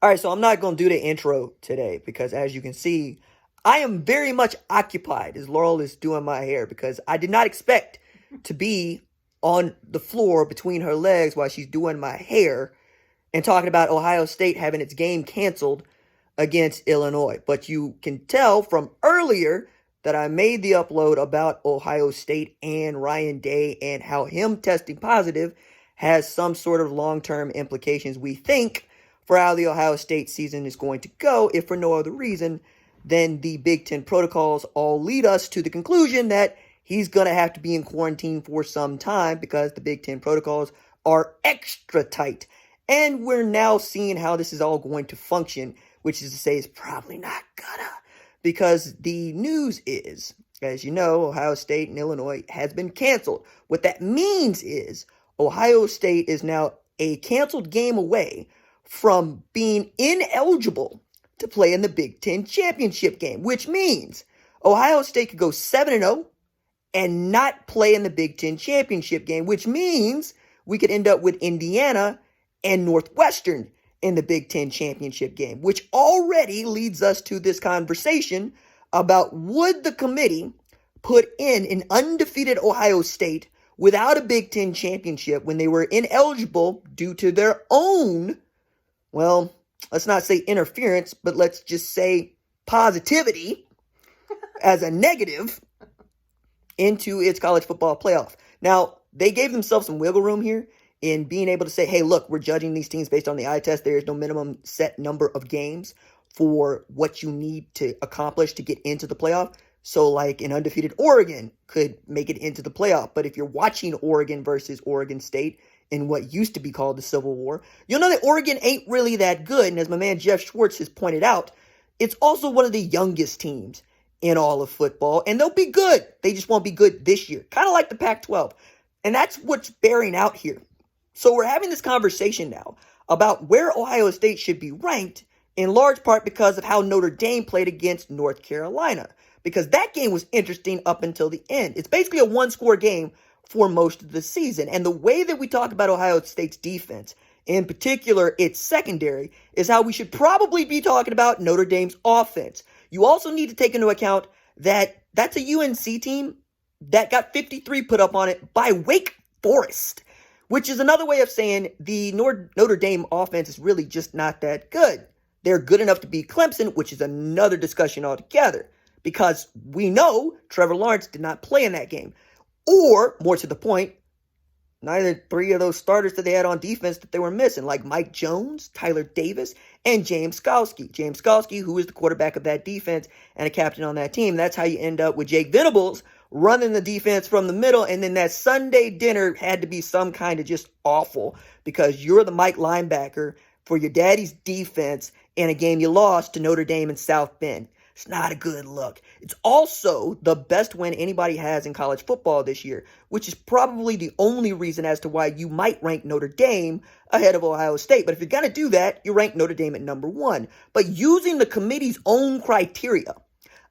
All right, so I'm not going to do the intro today because, as you can see, I am very much occupied as Laurel is doing my hair because I did not expect to be on the floor between her legs while she's doing my hair and talking about Ohio State having its game canceled against Illinois. But you can tell from earlier that I made the upload about Ohio State and Ryan Day and how him testing positive has some sort of long-term implications, we think, for how the Ohio State season is going to go, if for no other reason than the Big Ten protocols all lead us to the conclusion that he's going to have to be in quarantine for some time because the Big Ten protocols are extra tight. And we're now seeing how this is all going to function, which is to say it's probably not gonna. Because the news is, as you know, Ohio State and Illinois has been canceled. What that means is Ohio State is now a canceled game away from being ineligible to play in the Big Ten championship game, which means Ohio State could go 7-0 and not play in the Big Ten championship game, which means we could end up with Indiana and Northwestern in the Big Ten championship game, which already leads us to this conversation about would the committee put in an undefeated Ohio State without a Big Ten championship when they were ineligible due to their own, well, let's not say interference, but let's just say positivity as a negative into its college football playoff. Now, they gave themselves some wiggle room here in being able to say, hey, look, we're judging these teams based on the eye test. There is no minimum set number of games for what you need to accomplish to get into the playoff. So like an undefeated Oregon could make it into the playoff. But if you're watching Oregon versus Oregon State in what used to be called the Civil War, you'll know that Oregon ain't really that good. And as my man Jeff Schwartz has pointed out, it's also one of the youngest teams in all of football. And they'll be good. They just won't be good this year. Kind of like the Pac-12. And that's what's bearing out here. So we're having this conversation now about where Ohio State should be ranked, in large part because of how Notre Dame played against North Carolina. Because that game was interesting up until the end. It's basically a one-score game for most of the season. And the way that we talk about Ohio State's defense, in particular its secondary, is how we should probably be talking about Notre Dame's offense. You also need to take into account that that's a UNC team that got 53 put up on it by Wake Forest, which is another way of saying the Notre Dame offense is really just not that good. They're good enough to beat Clemson, which is another discussion altogether, because we know Trevor Lawrence did not play in that game. Or, more to the point, neither three of those starters that they had on defense that they were missing, like Mike Jones, Tyler Davis, and James Skalski. James Skalski, who is the quarterback of that defense and a captain on that team. That's how you end up with Jake Venables running the defense from the middle, and then that Sunday dinner had to be some kind of just awful because you're the Mike linebacker for your daddy's defense in a game you lost to Notre Dame and South Bend. It's not a good look. It's also the best win anybody has in college football this year, which is probably the only reason as to why you might rank Notre Dame ahead of Ohio State. But if you're going to do that, you rank Notre Dame at number one. But using the committee's own criteria,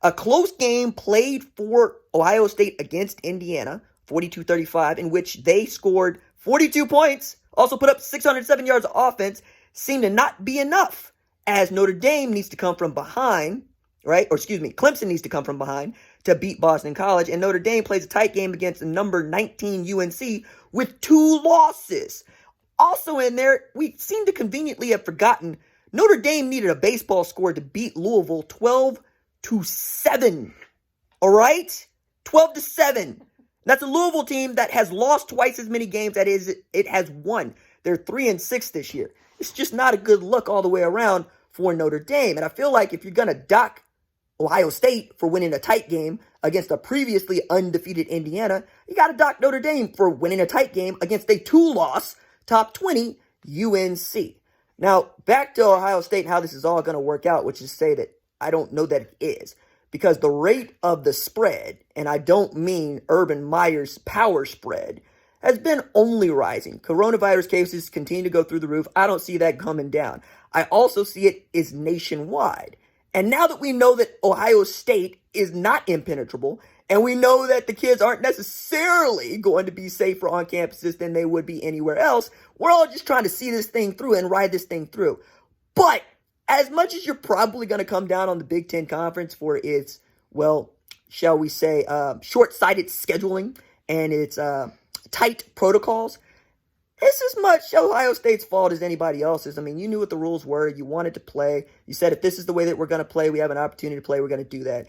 a close game played for Ohio State against Indiana, 42-35, in which they scored 42 points, also put up 607 yards of offense, seemed to not be enough, as Notre Dame needs to come from behind, right? Or excuse me, Clemson needs to come from behind to beat Boston College, and Notre Dame plays a tight game against the number 19 UNC with 2 losses. Also in there, we seem to conveniently have forgotten Notre Dame needed a baseball score to beat Louisville 12-7. All right? 12-7. That's a Louisville team that has lost twice as many games as it has won. They're 3-6 this year. It's just not a good look all the way around for Notre Dame. And I feel like if you're going to dock Ohio State for winning a tight game against a previously undefeated Indiana, you got to dock Notre Dame for winning a tight game against a 2-loss top 20 UNC. Now, back to Ohio State and how this is all going to work out, which is to say that I don't know that it is. Because the rate of the spread, and I don't mean Urban Meyer's power spread, has been only rising. Coronavirus cases continue to go through the roof. I don't see that coming down. I also see it is nationwide. And now that we know that Ohio State is not impenetrable, and we know that the kids aren't necessarily going to be safer on campuses than they would be anywhere else, we're all just trying to see this thing through and ride this thing through. But as much as you're probably going to come down on the Big Ten Conference for its, well, shall we say, short-sighted scheduling and its tight protocols, it's as much Ohio State's fault as anybody else's. I mean, you knew what the rules were. You wanted to play. You said, if this is the way that we're going to play, we have an opportunity to play, we're going to do that.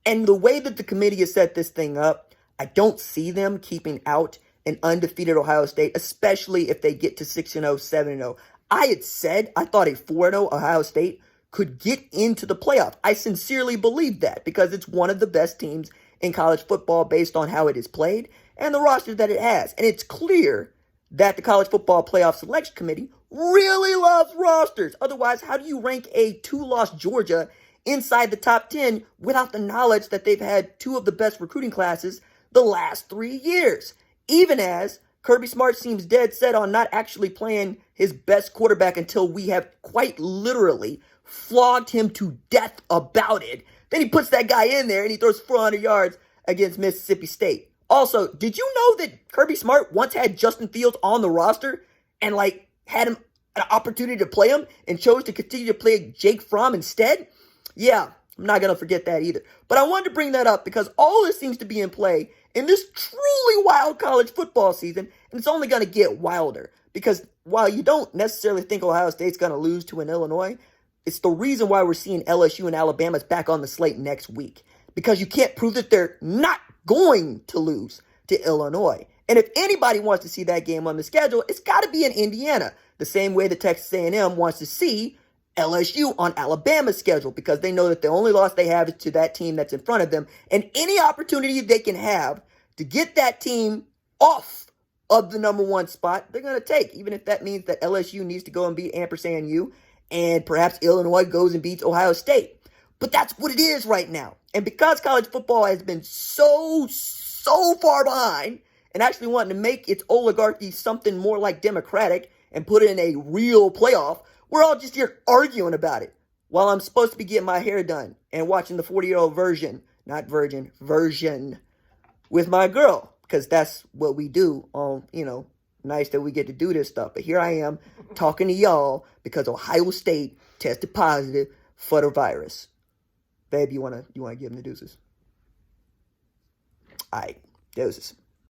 And the way that the committee has set this thing up, I don't see them keeping out an undefeated Ohio State, especially if they get to 6-0, 7-0. I had said I thought a 4-0 Ohio State could get into the playoff. I sincerely believe that because it's one of the best teams in college football based on how it is played and the roster that it has. And it's clear that the College Football Playoff Selection Committee really loves rosters. Otherwise, how do you rank a 2-loss Georgia inside the top 10 without the knowledge that they've had two of the best recruiting classes the last 3 years? Even as Kirby Smart seems dead set on not actually playing his best quarterback until we have quite literally flogged him to death about it. Then he puts that guy in there and he throws 400 yards against Mississippi State. Also, did you know that Kirby Smart once had Justin Fields on the roster and had him an opportunity to play him and chose to continue to play Jake Fromm instead? Yeah, I'm not going to forget that either. But I wanted to bring that up because all this seems to be in play in this truly wild college football season, and it's only going to get wilder because while you don't necessarily think Ohio State's going to lose to an Illinois, it's the reason why we're seeing LSU and Alabama's back on the slate next week because you can't prove that they're not going to lose to Illinois. And if anybody wants to see that game on the schedule, it's got to be in Indiana, the same way that Texas A&M wants to see LSU on Alabama's schedule because they know that the only loss they have is to that team that's in front of them. And any opportunity they can have to get that team off of the number one spot, they're going to take, even if that means that LSU needs to go and beat ampersand U and perhaps Illinois goes and beats Ohio State. But that's what it is right now. And because college football has been so far behind and actually wanting to make its oligarchy something more like democratic and put it in a real playoff, we're all just here arguing about it while I'm supposed to be getting my hair done and watching the 40-year-old version with my girl because that's what we do on, nice that we get to do this stuff. But here I am talking to y'all because Ohio State tested positive for the virus. Babe, you wanna give them the deuces? All right, deuces.